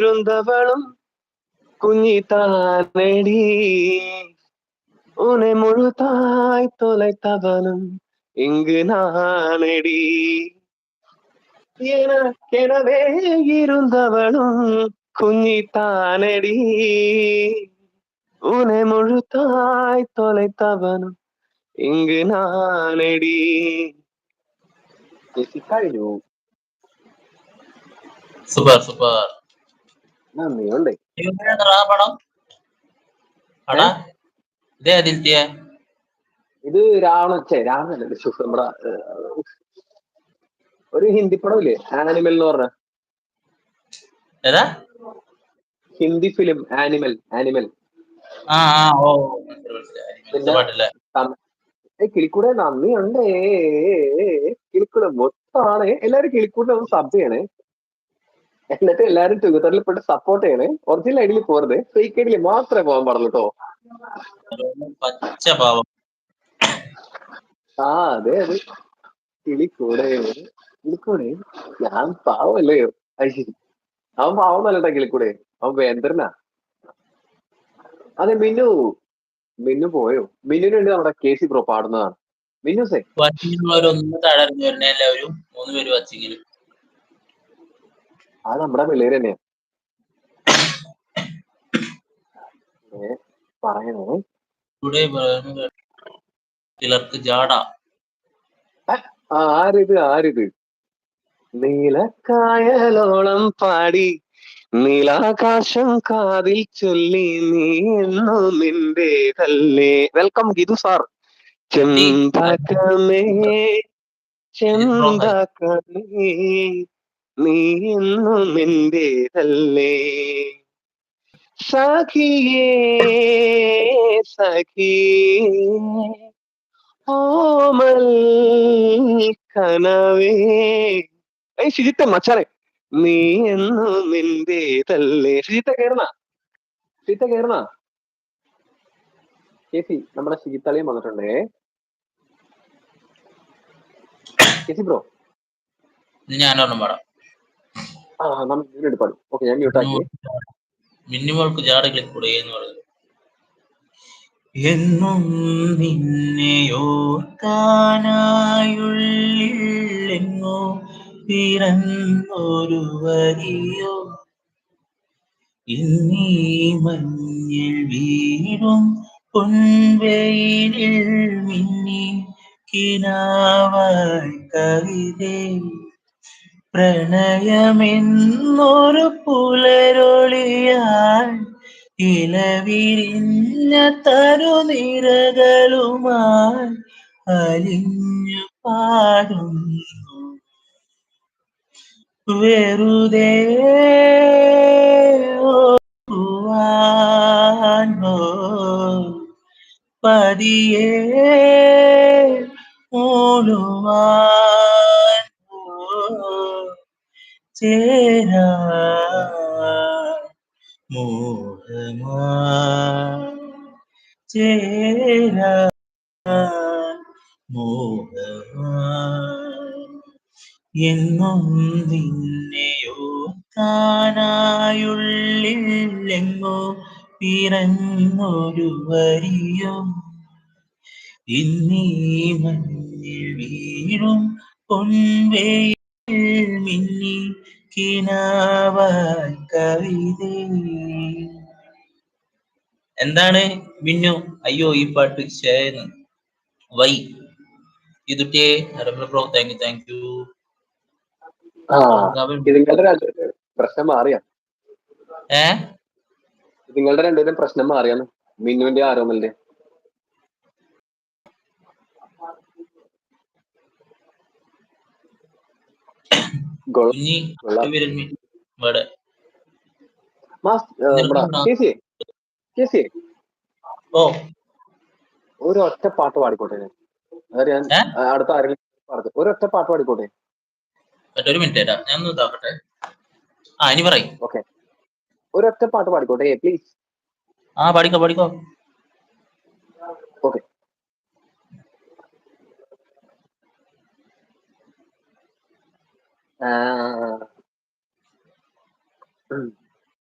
இருந்தவளும் குஞ்சித்தானடி உன்னை முழுதாய் தொலைத்தவனும் இங்கு நானடி எனக்கெனவே இருந்தவளும் குஞ்சித்தானடி உன்னை முழுதாய் தொலைத்தவனும் ഇങ്ങ് നാനടി കഴിഞ്ഞു. Super super. നന്ദിയുണ്ട്. പടം ഇതേ ആദിത്യ ഇത് രാവണല്ലേ നമ്മുടെ ഒരു ഹിന്ദി പടമില്ലേ ആനിമൽ എന്ന് പറഞ്ഞ ഏതാ ഹിന്ദി ഫിലിം ആനിമൽ കിളിക്കൂടെ നന്ദിയുണ്ടേ കിളിക്കൂടെ മൊത്തമാണ് എല്ലാരും കിളിക്കൂടെ ഒന്ന് സബ് ചെയ്യണേ എന്നിട്ട് എല്ലാരും ട്വിറ്ററിൽ പോയിട്ട് സപ്പോർട്ട് ചെയ്യണേ ഒറിജിനൽ ഐഡിയിൽ പോരുത് ഫേക്ക് ഐഡിയിൽ മാത്രമേ പോകാൻ പാടുള്ളൂ കേട്ടോ. അതെ കിളിക്കൂടെ ഞാൻ പാവല്ലേ ശരി അവൻ പാവന്നല്ലട്ടാ കിളിക്കൂടെ അവൻ വേന്ദ്രനാ. അതെ മിന്നു പോയോ? മിന്നുവിന് വേണ്ടി നമ്മുടെ കേസി ബ്രോ പാടുന്നതാണ്. മിന്നുസേ അത് നമ്മുടെ പിള്ളേര് തന്നെയാ പറയണേ. ആരിത് നീലക്കായലോളം പാടി നീലാകാശം കാതിൽ ചൊല്ലി നീ എന്നും നിന്റേതല്ലേ. Welcome ഗിതു sir. ചെമ്പകമേ നീ എന്നും നിന്റേതല്ലേ സഖിയേ ഓമൽ കനവേ ശുചിത്ത മച്ചാനെ നീ എന്നും നിന്റേതല്ലേ. ശുചിത്ത കേറണ കേസി നമ്മുടെ ശീത്തളിയും വന്നിട്ടുണ്ടേ. കേസി ബ്രോ ഞാനൊന്നും പാടാം. ഓക്കെ ഞാൻ മ്യൂട്ടാക്കി. മിന്നിമോൾക്ക് ജാടകളിൽ എന്ന് പറയുന്നത് എന്നും നിന്നെയോർക്കാനായുള്ളിലെങ്ങോ പിറന്നൊരു വരിയോ ഇന്നീ മഞ്ഞിൽ വീടും പൊൻവെയിലിൽ മിന്നി കിനാവായി കവിതേ പ്രണയമെന്നൊരു പുലരൊളിയായി ഇലവിരിഞ്ഞ തരുനിരകളുമായി അലിഞ്ഞു പാടുന്നു വെറുതെ പതിയെ ഓടുവാൻ ചേരാ മോഹമാ ചേരാ മോഹമാ എന്നും നിന്നെയോർക്കാനായുള്ളിലെങ്ങോ പിറന്നൊരു വരിയോ ഇന്നീ മഞ്ഞിൽ വീഴും പൊൻവെയിൽ മിന്നി കിനാവായി കവിതേ. എന്താണ് മിന്നു? അയ്യോ ഈ പാട്ട് ശേന്ന് വൈ ഇതുട്ടേ ബ്രോ താങ്ക് യു. പ്രശ്നം മാറിയാ നിങ്ങളുടെ രണ്ടുപേരും പ്രശ്നം മാറിയാന്ന് മിന്നുവിന്റെ ആരോമലിന്റെ ഒരു ഒറ്റ പാട്ട് പാടിക്കോട്ടെ ഞാൻ അടുത്ത ആരെങ്കിലും ഒരൊറ്റ പാട്ട് പാടിക്കോട്ടെ. ഒരു മിനിറ്റ് ഞാൻ നോക്കട്ടെ. ഇനി പറയും. ഓക്കെ ഒരൊറ്റ പാട്ട് പാടിക്കോട്ടെ പ്ലീസ്. പാടിക്കോ. ഓക്കെ